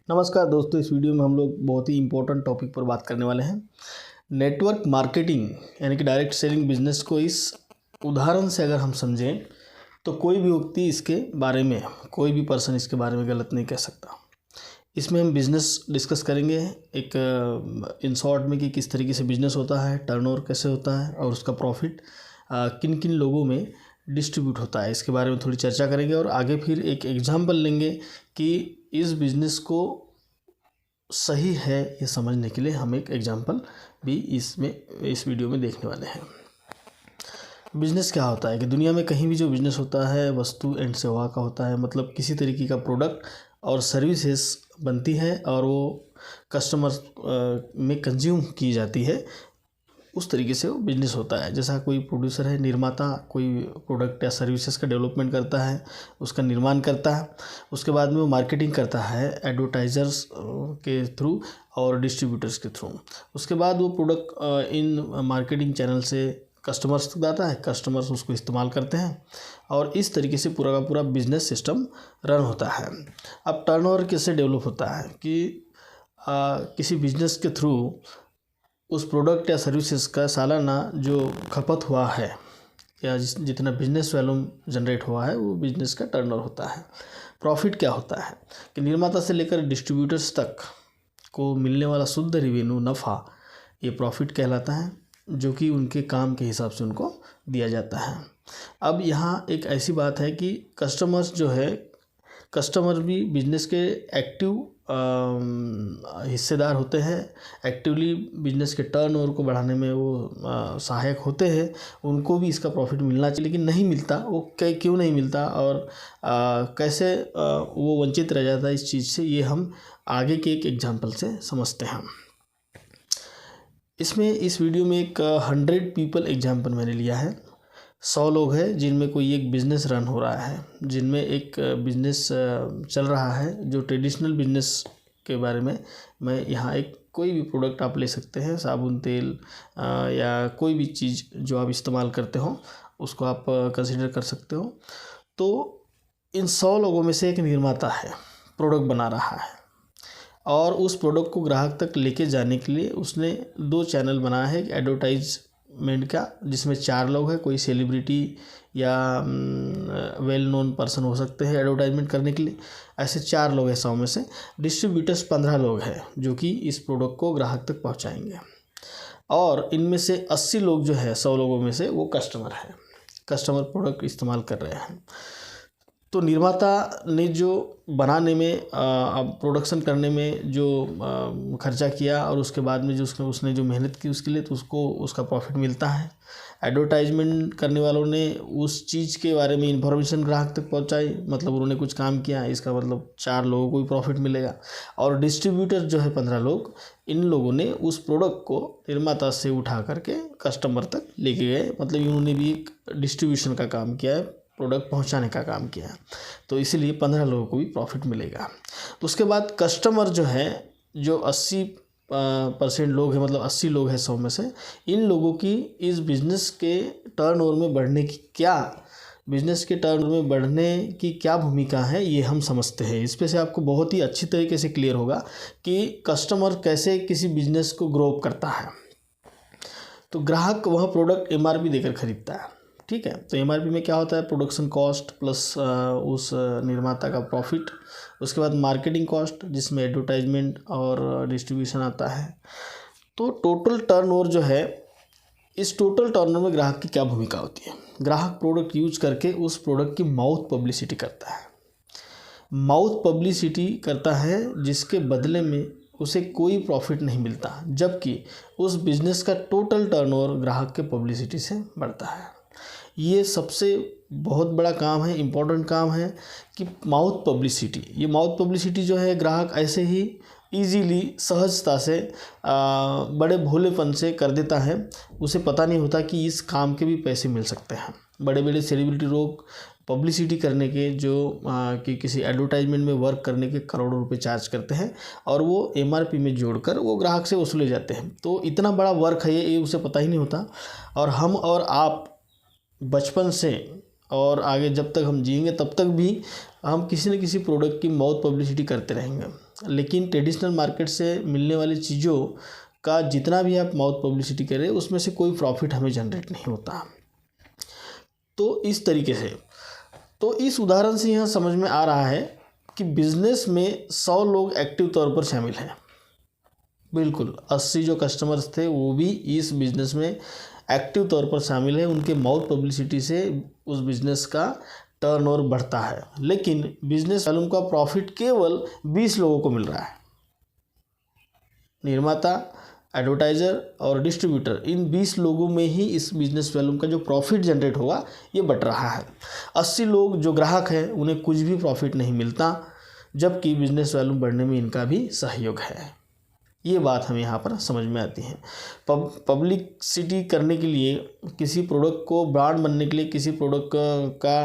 नमस्कार दोस्तों, इस वीडियो में हम लोग बहुत ही इम्पोर्टेंट टॉपिक पर बात करने वाले हैं। नेटवर्क मार्केटिंग यानी कि डायरेक्ट सेलिंग बिजनेस को इस उदाहरण से अगर हम समझें तो कोई भी व्यक्ति इसके बारे में, कोई भी पर्सन इसके बारे में गलत नहीं कह सकता। इसमें हम बिज़नेस डिस्कस करेंगे एक इन शॉर्ट में कि किस तरीके से बिज़नेस होता है, टर्नओवर कैसे होता है और उसका प्रॉफिट किन किन लोगों में डिस्ट्रीब्यूट होता है, इसके बारे में थोड़ी चर्चा करेंगे और आगे फिर एक एग्जांपल लेंगे कि इस बिज़नेस को सही है ये समझने के लिए हम एक एग्जांपल भी इस वीडियो में देखने वाले हैं। बिज़नेस क्या होता है कि दुनिया में कहीं भी जो बिज़नेस होता है वस्तु एंड सेवा का होता है, मतलब किसी तरीके का प्रोडक्ट और सर्विसेज बनती है और वो कस्टमर में कंज्यूम की जाती है, उस तरीके से वो बिज़नेस होता है। जैसा कोई प्रोड्यूसर है, निर्माता कोई प्रोडक्ट या सर्विसेज का डेवलपमेंट करता है, उसका निर्माण करता है, उसके बाद में वो मार्केटिंग करता है एडवर्टाइजर्स के थ्रू और डिस्ट्रीब्यूटर्स के थ्रू। उसके बाद वो प्रोडक्ट इन मार्केटिंग चैनल से कस्टमर्स तक जाता है, कस्टमर्स उसको इस्तेमाल करते हैं और इस तरीके से पूरा का पूरा बिजनेस सिस्टम रन होता है। अब टर्नओवर कैसे डेवलप होता है कि किसी बिजनेस के थ्रू उस प्रोडक्ट या सर्विसेज का सालाना जो खपत हुआ है या जितना बिजनेस वैल्यूम जनरेट हुआ है वो बिजनेस का टर्नओवर होता है। प्रॉफिट क्या होता है कि निर्माता से लेकर डिस्ट्रीब्यूटर्स तक को मिलने वाला शुद्ध रेवेन्यू, नफ़ा, ये प्रॉफिट कहलाता है, जो कि उनके काम के हिसाब से उनको दिया जाता है। अब यहाँ एक ऐसी बात है कि कस्टमर्स जो है, कस्टमर भी बिजनेस के एक्टिव हिस्सेदार होते हैं, एक्टिवली बिजनेस के टर्नओवर को बढ़ाने में वो सहायक होते हैं। उनको भी इसका प्रॉफिट मिलना चाहिए, लेकिन नहीं मिलता। वो क्यों नहीं मिलता और कैसे वो वंचित रह जाता है इस चीज़ से, ये हम आगे के एक एग्जांपल से समझते हैं। इसमें इस वीडियो में एक 100 पीपल एग्जांपल मैंने लिया है। 100 लोग हैं जिनमें कोई एक बिज़नेस रन हो रहा है, जिनमें एक बिज़नेस चल रहा है जो ट्रेडिशनल बिज़नेस के बारे में मैं यहाँ एक कोई भी प्रोडक्ट आप ले सकते हैं, साबुन, तेल या कोई भी चीज़ जो आप इस्तेमाल करते हो उसको आप कंसिडर कर सकते हो। तो इन 100 लोगों में से एक निर्माता है, प्रोडक्ट बना रहा है और उस प्रोडक्ट को ग्राहक तक लेके जाने के लिए उसने 2 चैनल बनाया है एडवर्टाइजमेंट का, जिसमें 4 लोग हैं। कोई सेलिब्रिटी या वेल नोन पर्सन हो सकते हैं एडवर्टाइजमेंट करने के लिए, ऐसे 4 लोग हैं 100 में से। डिस्ट्रीब्यूटर्स 15 लोग हैं जो कि इस प्रोडक्ट को ग्राहक तक पहुंचाएंगे और इनमें से 80 लोग जो है 100 लोगों में से वो कस्टमर है, कस्टमर प्रोडक्ट इस्तेमाल कर रहे हैं। तो निर्माता ने जो बनाने में प्रोडक्शन करने में जो खर्चा किया और उसके बाद में जो उसने जो मेहनत की उसके लिए, तो उसको उसका प्रॉफिट मिलता है। एडवर्टाइजमेंट करने वालों ने उस चीज़ के बारे में इंफॉर्मेशन ग्राहक तक पहुंचाई, मतलब उन्होंने कुछ काम किया, इसका मतलब 4 लोगों को भी प्रॉफिट मिलेगा। और डिस्ट्रीब्यूटर जो है 15 लोग, इन लोगों ने उस प्रोडक्ट को निर्माता से उठा करके कस्टमर तक लेके गए, मतलब इन्होंने भी एक डिस्ट्रीब्यूशन का काम किया है, प्रोडक्ट पहुंचाने का काम किया है। तो इसीलिए 15 लोगों को भी प्रॉफिट मिलेगा। तो उसके बाद कस्टमर जो है, जो 80% लोग हैं, मतलब 80 लोग हैं 100 में से, इन लोगों की इस बिज़नेस के टर्नओवर में बढ़ने की क्या भूमिका है, ये हम समझते हैं। इस पे से आपको बहुत ही अच्छी तरीके से क्लियर होगा कि कस्टमर कैसे किसी बिज़नेस को ग्रो करता है। तो ग्राहक वह प्रोडक्ट MRP देकर खरीदता है, ठीक है। तो MRP में क्या होता है, प्रोडक्शन कॉस्ट प्लस उस निर्माता का प्रॉफिट, उसके बाद मार्केटिंग कॉस्ट जिसमें एडवर्टाइजमेंट और डिस्ट्रीब्यूशन आता है। तो टोटल टर्नओवर जो है, इस टोटल टर्नओवर में ग्राहक की क्या भूमिका होती है। ग्राहक प्रोडक्ट यूज करके उस प्रोडक्ट की माउथ पब्लिसिटी करता है, जिसके बदले में उसे कोई प्रॉफिट नहीं मिलता, जबकि उस बिज़नेस का टोटल टर्नओवर ग्राहक के पब्लिसिटी से बढ़ता है। ये सबसे बहुत बड़ा काम है, इम्पोर्टेंट काम है कि माउथ पब्लिसिटी। ये माउथ पब्लिसिटी जो है ग्राहक ऐसे ही इजीली, सहजता से, बड़े भोलेपन से कर देता है। उसे पता नहीं होता कि इस काम के भी पैसे मिल सकते हैं। बड़े बड़े सेलिब्रिटी लोग पब्लिसिटी करने के कि किसी एडवर्टाइजमेंट में वर्क करने के करोड़ों रुपए चार्ज करते हैं और वो MRP में जोड़कर वो ग्राहक से वसूले जाते हैं। तो इतना बड़ा वर्क है ये उसे पता ही नहीं होता। और हम और आप बचपन से और आगे जब तक हम जिएंगे तब तक भी हम किसी न किसी प्रोडक्ट की माउथ पब्लिसिटी करते रहेंगे। लेकिन ट्रेडिशनल मार्केट से मिलने वाली चीज़ों का जितना भी आप माउथ पब्लिसिटी करें उसमें से कोई प्रॉफिट हमें जनरेट नहीं होता। तो इस तरीके से, तो इस उदाहरण से यह समझ में आ रहा है कि बिजनेस में 100 लोग एक्टिव तौर पर शामिल हैं। बिल्कुल 80 जो कस्टमर्स थे वो भी इस बिज़नेस में एक्टिव तौर पर शामिल है। उनके माउथ पब्लिसिटी से उस बिज़नेस का टर्नओवर बढ़ता है, लेकिन बिजनेस वॉल्यूम का प्रॉफिट केवल 20 लोगों को मिल रहा है। निर्माता, एडवर्टाइज़र और डिस्ट्रीब्यूटर, इन 20 लोगों में ही इस बिजनेस वॉल्यूम का जो प्रॉफिट जनरेट होगा ये बढ़ रहा है। 80 लोग जो ग्राहक हैं उन्हें कुछ भी प्रॉफिट नहीं मिलता, जबकि बिजनेस वॉल्यूम बढ़ने में इनका भी सहयोग है। ये बात हमें यहाँ पर समझ में आती है। पब्लिसिटी करने के लिए, किसी प्रोडक्ट को ब्रांड बनने के लिए, किसी प्रोडक्ट का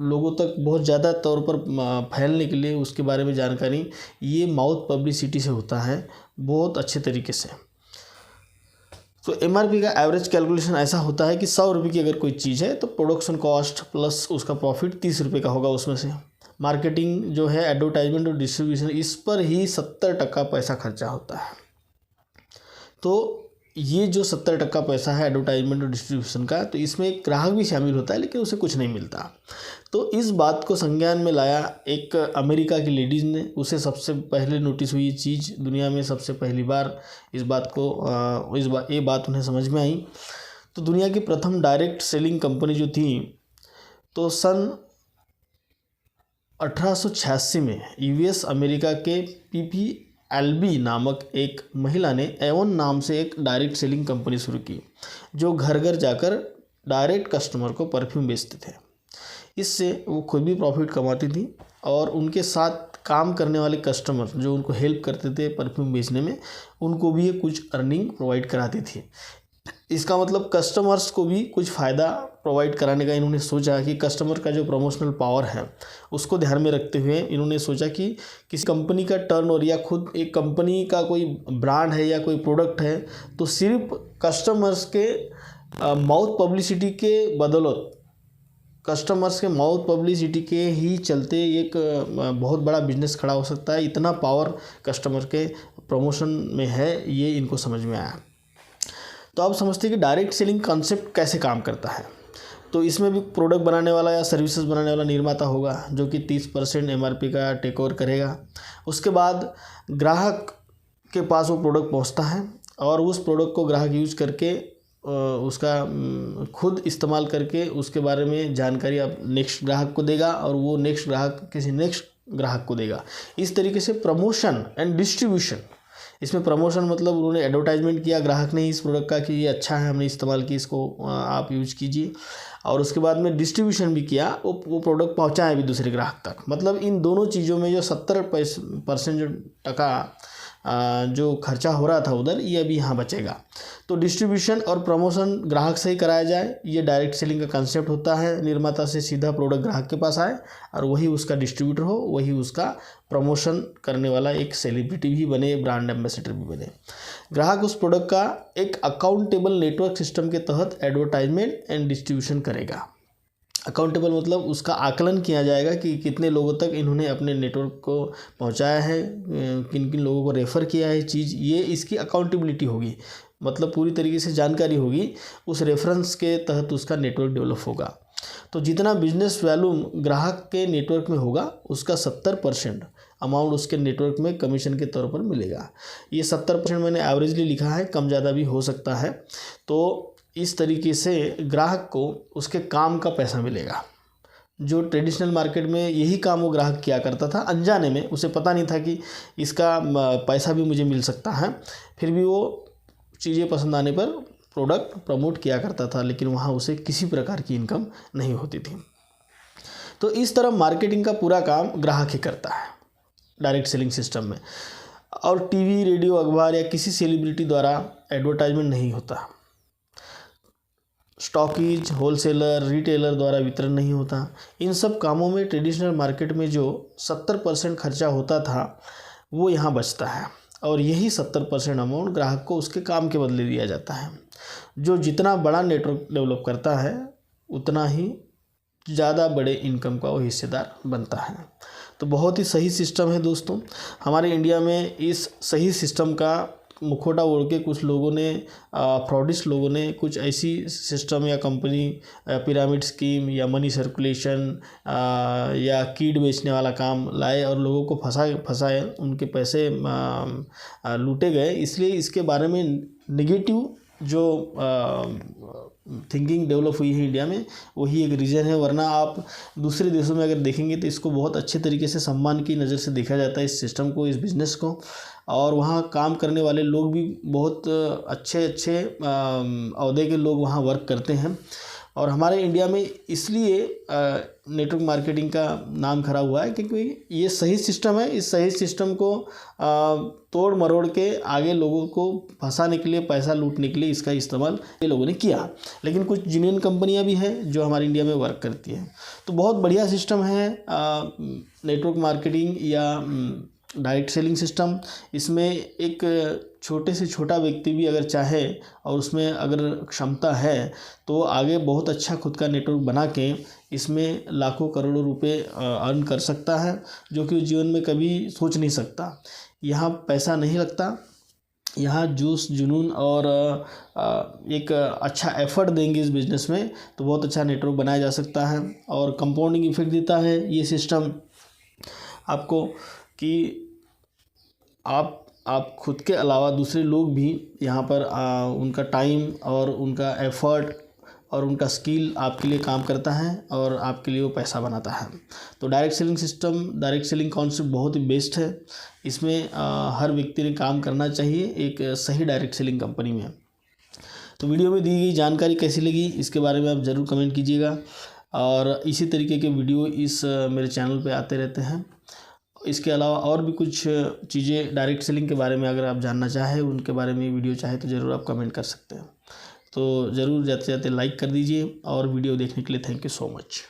लोगों तक बहुत ज़्यादा तौर पर फैलने के लिए उसके बारे में जानकारी ये माउथ पब्लिसिटी से होता है बहुत अच्छे तरीके से। तो MRP का एवरेज कैलकुलेशन ऐसा होता है कि 100 रुपये की अगर कोई चीज़ है तो प्रोडक्शन कॉस्ट प्लस उसका प्रॉफिट 30 रुपये का होगा। उसमें से मार्केटिंग जो है, एडवर्टाइजमेंट और डिस्ट्रीब्यूशन, इस पर ही 70% पैसा खर्चा होता है। तो ये जो 70% पैसा है एडवर्टाइजमेंट और डिस्ट्रीब्यूशन का, तो इसमें एक ग्राहक भी शामिल होता है लेकिन उसे कुछ नहीं मिलता। तो इस बात को संज्ञान में लाया एक अमेरिका की लेडीज़ ने। उसे सबसे पहले नोटिस हुई ये चीज़, दुनिया में सबसे पहली बार इस बात को ये बात उन्हें समझ में आई। तो दुनिया की प्रथम डायरेक्ट सेलिंग कंपनी जो थी, तो सन 1886 में US अमेरिका के PPLB नामक एक महिला ने एवन नाम से एक डायरेक्ट सेलिंग कंपनी शुरू की, जो घर घर जाकर डायरेक्ट कस्टमर को परफ्यूम बेचते थे। इससे वो खुद भी प्रॉफिट कमाती थी और उनके साथ काम करने वाले कस्टमर जो उनको हेल्प करते थे परफ्यूम बेचने में, उनको भी ये कुछ अर्निंग प्रोवाइड कराती थी। इसका मतलब कस्टमर्स को भी कुछ फ़ायदा प्रोवाइड कराने का इन्होंने सोचा कि कस्टमर का जो प्रमोशनल पावर है उसको ध्यान में रखते हुए इन्होंने सोचा कि किसी कंपनी का टर्नओवर या खुद एक कंपनी का कोई ब्रांड है या कोई प्रोडक्ट है, तो सिर्फ कस्टमर्स के माउथ पब्लिसिटी के बदौलत, कस्टमर्स के माउथ पब्लिसिटी के ही चलते एक बहुत बड़ा बिजनेस खड़ा हो सकता है। इतना पावर कस्टमर के प्रमोशन में है, ये इनको समझ में आया। तो आप समझते हैं कि डायरेक्ट सेलिंग कॉन्सेप्ट कैसे काम करता है। तो इसमें भी प्रोडक्ट बनाने वाला या सर्विसेज बनाने वाला निर्माता होगा जो कि 30% MRP का टेक ओवर करेगा। उसके बाद ग्राहक के पास वो प्रोडक्ट पहुंचता है और उस प्रोडक्ट को ग्राहक यूज करके उसका खुद इस्तेमाल करके उसके बारे में जानकारी अब नेक्स्ट ग्राहक को देगा और वो नेक्स्ट ग्राहक किसी नेक्स्ट ग्राहक को देगा। इस तरीके से प्रमोशन एंड डिस्ट्रीब्यूशन, इसमें प्रमोशन मतलब उन्होंने एडवर्टाइजमेंट किया ग्राहक ने इस प्रोडक्ट का कि ये अच्छा है, हमने इस्तेमाल की, इसको आप यूज कीजिए, और उसके बाद में डिस्ट्रीब्यूशन भी किया, वो प्रोडक्ट पहुंचाए भी दूसरे ग्राहक तक। मतलब इन दोनों चीज़ों में जो 70% जो टका जो खर्चा हो रहा था उधर, ये अभी यहाँ बचेगा। तो डिस्ट्रीब्यूशन और प्रमोशन ग्राहक से ही कराया जाए, ये डायरेक्ट सेलिंग का कंसेप्ट होता है। निर्माता से सीधा प्रोडक्ट ग्राहक के पास आए और वही उसका डिस्ट्रीब्यूटर हो, वही उसका प्रमोशन करने वाला एक सेलिब्रिटी भी बने, ब्रांड एम्बेसडर भी बने। ग्राहक उस प्रोडक्ट का एक अकाउंटेबल नेटवर्क सिस्टम के तहत एडवर्टाइजमेंट एंड डिस्ट्रीब्यूशन करेगा। अकाउंटेबल मतलब उसका आकलन किया जाएगा कि कितने लोगों तक इन्होंने अपने नेटवर्क को पहुंचाया है, किन किन लोगों को रेफ़र किया है चीज़, ये इसकी अकाउंटेबिलिटी होगी। मतलब पूरी तरीके से जानकारी होगी, उस रेफरेंस के तहत उसका नेटवर्क डेवलप होगा। तो जितना बिजनेस वॉल्यूम ग्राहक के नेटवर्क में होगा उसका 70% अमाउंट उसके नेटवर्क में कमीशन के तौर पर मिलेगा। ये 70% मैंने एवरेजली लिखा है, कम ज़्यादा भी हो सकता है। तो इस तरीके से ग्राहक को उसके काम का पैसा मिलेगा। जो ट्रेडिशनल मार्केट में यही काम वो ग्राहक किया करता था अनजाने में, उसे पता नहीं था कि इसका पैसा भी मुझे मिल सकता है, फिर भी वो चीज़ें पसंद आने पर प्रोडक्ट प्रमोट किया करता था, लेकिन वहाँ उसे किसी प्रकार की इनकम नहीं होती थी। तो इस तरह मार्केटिंग का पूरा काम ग्राहक ही करता है डायरेक्ट सेलिंग सिस्टम में, और टीवी, रेडियो, अखबार या किसी सेलिब्रिटी द्वारा एडवर्टाइजमेंट नहीं होता। स्टॉकीज, होलसेलर, रिटेलर द्वारा वितरण नहीं होता। इन सब कामों में ट्रेडिशनल मार्केट में जो 70% खर्चा होता था वो यहाँ बचता है, और यही 70% अमाउंट ग्राहक को उसके काम के बदले दिया जाता है। जो जितना बड़ा नेटवर्क डेवलप करता है उतना ही ज़्यादा बड़े इनकम का वो हिस्सेदार बनता है। तो बहुत ही सही सिस्टम है दोस्तों। हमारे इंडिया में इस सही सिस्टम का मुखौटा ओढ़ के कुछ लोगों ने, फ्रॉडिस्ट लोगों ने कुछ ऐसी सिस्टम या कंपनी, पिरामिड स्कीम या मनी सर्कुलेशन या कीड बेचने वाला काम लाए और लोगों को फंसाए, उनके पैसे लूटे गए। इसलिए इसके बारे में नेगेटिव जो थिंकिंग डेवलप हुई है इंडिया में, वही एक रीज़न है। वरना आप दूसरे देशों में अगर देखेंगे तो इसको बहुत अच्छे तरीके से सम्मान की नज़र से देखा जाता है, इस सिस्टम को, इस बिज़नेस को। और वहाँ काम करने वाले लोग भी बहुत अच्छे अच्छे ओहदे के लोग वहाँ वर्क करते हैं। और हमारे इंडिया में इसलिए नेटवर्क मार्केटिंग का नाम खराब हुआ है क्योंकि ये सही सिस्टम है। इस सही सिस्टम को तोड़ मरोड़ के आगे लोगों को फंसाने के लिए, पैसा लूटने के लिए इसका इस्तेमाल ये लोगों ने किया। लेकिन कुछ जेन्युइन कंपनियां भी हैं जो हमारे इंडिया में वर्क करती हैं। तो बहुत बढ़िया सिस्टम है नेटवर्क मार्केटिंग या डायरेक्ट सेलिंग सिस्टम। इसमें एक छोटे से छोटा व्यक्ति भी अगर चाहे और उसमें अगर क्षमता है तो आगे बहुत अच्छा खुद का नेटवर्क बना के इसमें लाखों करोड़ों रुपए अर्न कर सकता है, जो कि जीवन में कभी सोच नहीं सकता। यहाँ पैसा नहीं लगता, यहाँ जोश जुनून और एक अच्छा एफर्ट देंगे इस बिज़नेस में तो बहुत अच्छा नेटवर्क बनाया जा सकता है। और कंपाउंडिंग इफेक्ट देता है ये सिस्टम आपको कि आप खुद के अलावा दूसरे लोग भी यहाँ पर उनका टाइम और उनका एफर्ट और उनका स्किल आपके लिए काम करता है और आपके लिए वो पैसा बनाता है। तो direct selling system, direct selling concept बहुत ही बेस्ट है। इसमें हर व्यक्ति ने काम करना चाहिए एक सही डायरेक्ट सेलिंग कंपनी में। तो वीडियो में दी गई जानकारी कैसी लगी इसके बारे में आप ज़रूर कमेंट कीजिएगा। और इसी तरीके के वीडियो इस मेरे चैनल पे आते रहते हैं। इसके अलावा और भी कुछ चीज़ें डायरेक्ट सेलिंग के बारे में अगर आप जानना चाहें, उनके बारे में वीडियो चाहे तो ज़रूर आप कमेंट कर सकते हैं। तो ज़रूर जाते जाते लाइक कर दीजिए और वीडियो देखने के लिए थैंक यू सो मच।